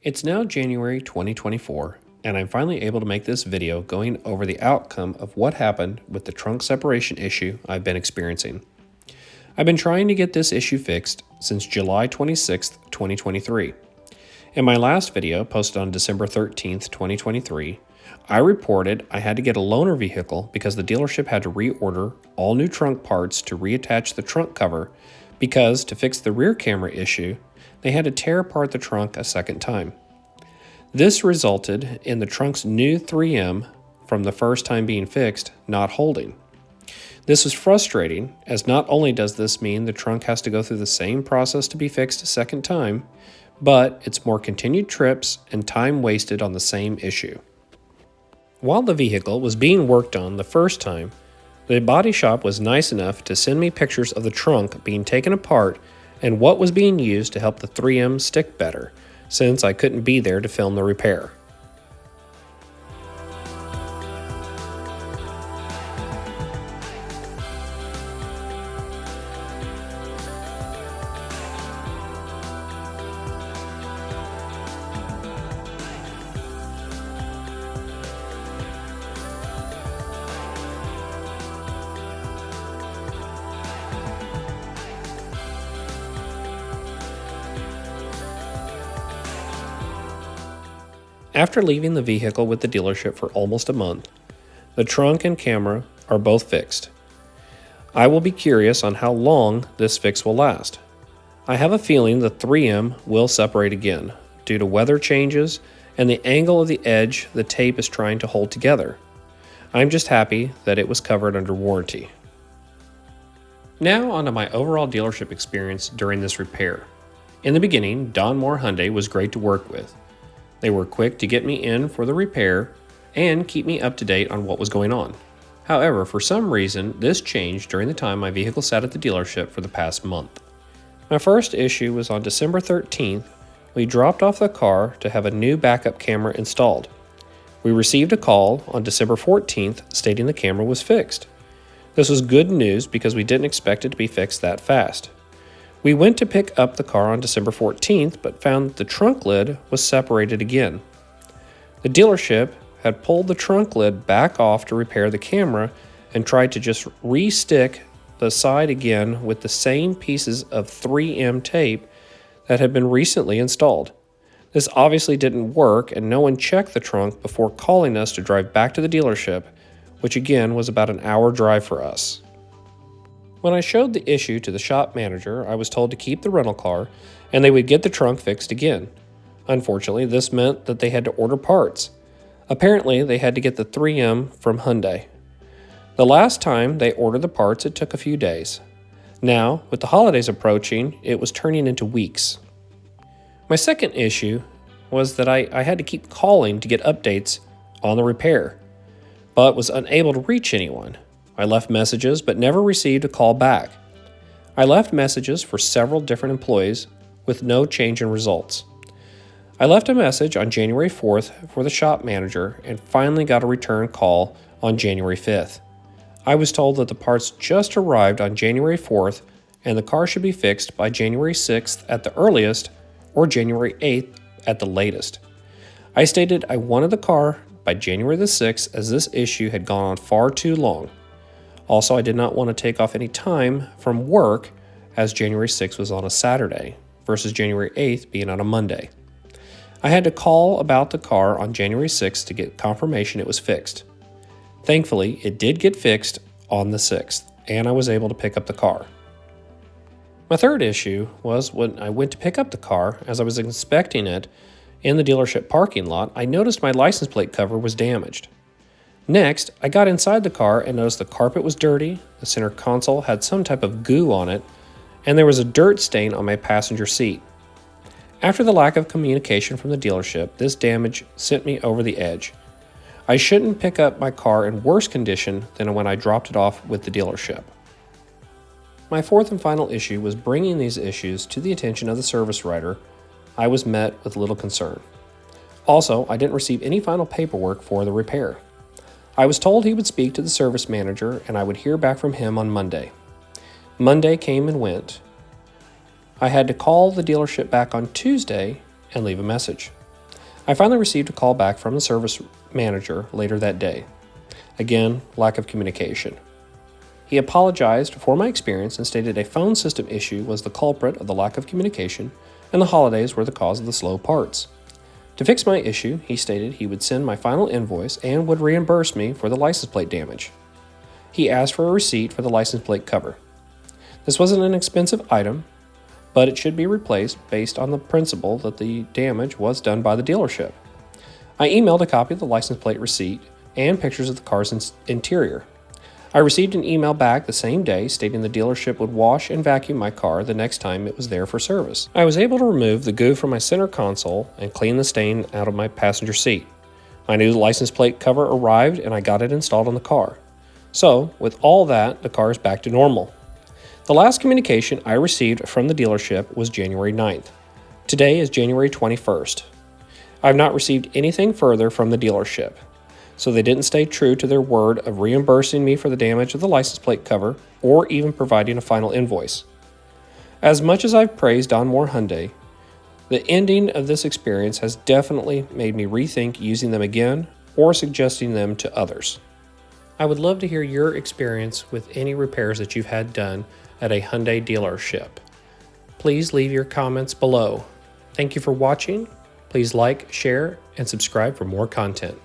It's now January 2024, and I'm finally able to make this video going over the outcome of what happened with the trunk separation issue I've been experiencing. I've been trying to get this issue fixed since July 26th, 2023. In my last video, posted on December 13th, 2023, I reported I had to get a loaner vehicle because the dealership had to reorder all new trunk parts to reattach the trunk cover because, to fix the rear camera issue, they had to tear apart the trunk a second time. This resulted in the trunk's new 3M from the first time being fixed not holding. This was frustrating, as not only does this mean the trunk has to go through the same process to be fixed a second time, but it's more continued trips and time wasted on the same issue. While the vehicle was being worked on the first time, the body shop was nice enough to send me pictures of the trunk being taken apart and what was being used to help the 3M stick better, since I couldn't be there to film the repair. After leaving the vehicle with the dealership for almost a month, the trunk and camera are both fixed. I will be curious on how long this fix will last. I have a feeling the 3M will separate again due to weather changes and the angle of the edge the tape is trying to hold together. I'm just happy that it was covered under warranty. Now onto my overall dealership experience during this repair. In the beginning, Don Moore Hyundai was great to work with. They were quick to get me in for the repair and keep me up to date on what was going on. However, for some reason, this changed during the time my vehicle sat at the dealership for the past month. My first issue was on December 13th. We dropped off the car to have a new backup camera installed. We received a call on December 14th stating the camera was fixed. This was good news because we didn't expect it to be fixed that fast. We went to pick up the car on December 14th, but found that the trunk lid was separated again. The dealership had pulled the trunk lid back off to repair the camera and tried to just re-stick the side again with the same pieces of 3M tape that had been recently installed. This obviously didn't work, and no one checked the trunk before calling us to drive back to the dealership, which again was about an hour drive for us. When I showed the issue to the shop manager, I was told to keep the rental car and they would get the trunk fixed again. Unfortunately, this meant that they had to order parts. Apparently, they had to get the 3M from Hyundai. The last time they ordered the parts, it took a few days. Now, with the holidays approaching, it was turning into weeks. My second issue was that I had to keep calling to get updates on the repair, but was unable to reach anyone. I left messages but never received a call back. I left messages for several different employees with no change in results. I left a message on January 4th for the shop manager and finally got a return call on January 5th. I was told that the parts just arrived on January 4th and the car should be fixed by January 6th at the earliest or January 8th at the latest. I stated I wanted the car by January the 6th as this issue had gone on far too long. Also, I did not want to take off any time from work as January 6th was on a Saturday versus January 8th being on a Monday. I had to call about the car on January 6th to get confirmation it was fixed. Thankfully, it did get fixed on the 6th, and I was able to pick up the car. My third issue was when I went to pick up the car, as I was inspecting it in the dealership parking lot, I noticed my license plate cover was damaged. Next, I got inside the car and noticed the carpet was dirty, the center console had some type of goo on it, and there was a dirt stain on my passenger seat. After the lack of communication from the dealership, this damage sent me over the edge. I shouldn't pick up my car in worse condition than when I dropped it off with the dealership. My fourth and final issue was bringing these issues to the attention of the service writer. I was met with little concern. Also, I didn't receive any final paperwork for the repair. I was told he would speak to the service manager and I would hear back from him on Monday. Monday came and went. I had to call the dealership back on Tuesday and leave a message. I finally received a call back from the service manager later that day. Again, lack of communication. He apologized for my experience and stated a phone system issue was the culprit of the lack of communication, and the holidays were the cause of the slow parts. To fix my issue, he stated he would send my final invoice and would reimburse me for the license plate damage. He asked for a receipt for the license plate cover. This wasn't an expensive item, but it should be replaced based on the principle that the damage was done by the dealership. I emailed a copy of the license plate receipt and pictures of the car's interior. I received an email back the same day stating the dealership would wash and vacuum my car the next time it was there for service. I was able to remove the goo from my center console and clean the stain out of my passenger seat. My new license plate cover arrived and I got it installed on the car. So, with all that, the car is back to normal. The last communication I received from the dealership was January 9th. Today is January 21st. I have not received anything further from the dealership. So they didn't stay true to their word of reimbursing me for the damage of the license plate cover or even providing a final invoice. As much as I've praised Don Moore Hyundai, the ending of this experience has definitely made me rethink using them again or suggesting them to others. I would love to hear your experience with any repairs that you've had done at a Hyundai dealership. Please leave your comments below. Thank you for watching. Please like, share, and subscribe for more content.